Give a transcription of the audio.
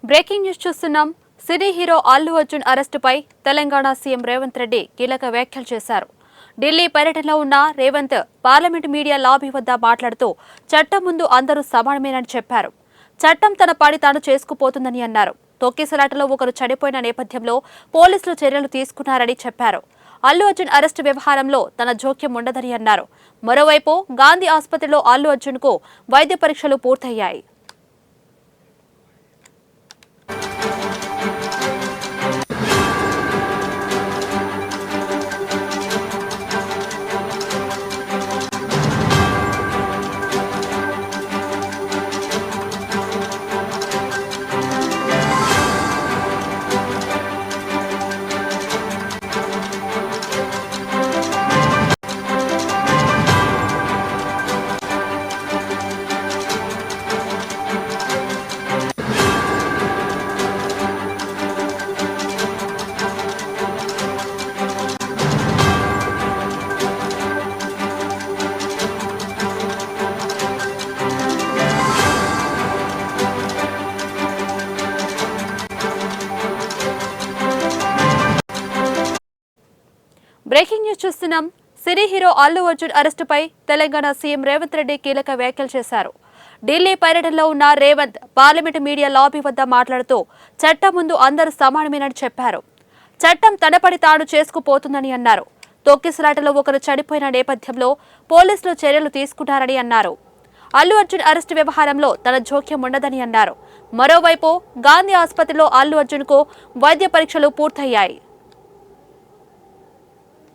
Breaking news చూస్తున్నాం. Cine hero Allu Arjun అరెస్టుపై Telangana CM Revanth Reddy కీలక వ్యాఖ్యలు చేశారు. ఢిల్లీ పర్యటనలో ఉన్న రేవంత్ పార్లమెంట్ మీడియా లాబీ వద్ద మాట్లాడుతూ చట్టం ముందు అందరూ సమానమేనని చెప్పారు. చట్టం తన పని తాను చేసుకుపోతుందని అన్నారు. తొక్కిసలాటలో ఒకరు చనిపోయిన నేపథ్యంలో పోలీసులు చర్యలు తీసుకున్నారని చెప్పారు. అల్లు అర్జున్ అరెస్టు వ్యవహారంలో తన జోక్యం ఉండదని అన్నారు. మరోవైపు గాంధీ ఆసుపత్రిలో అల్లు అర్జున్ కు వైద్య పరీక్షలు పూర్తయ్యాయి. బ్రేకింగ్ న్యూస్ చూస్తున్నాం. సినీ హీరో అల్లు అర్జున్ అరెస్టుపై తెలంగాణ సీఎం రేవంత్ రెడ్డి కీలక వ్యాఖ్యలు చేశారు. ఢిల్లీ పర్యటనలో ఉన్న రేవంత్ పార్లమెంట్ మీడియా లాబీ వద్ద మాట్లాడుతూ చట్టం ముందు అందరూ సమానమేనని చెప్పారు. చట్టం తన పని తాను చేసుకుపోతుందని అన్నారు. తొక్కిసలాటలో ఒకరు చనిపోయిన నేపథ్యంలో పోలీసులు చర్యలు తీసుకున్నారని అన్నారు. అల్లు అర్జున్ అరెస్టు వ్యవహారంలో తన జోక్యం ఉండదని అన్నారు. మరోవైపు గాంధీ ఆసుపత్రిలో అల్లు అర్జున్ కు వైద్య పరీక్షలు పూర్తయ్యాయి.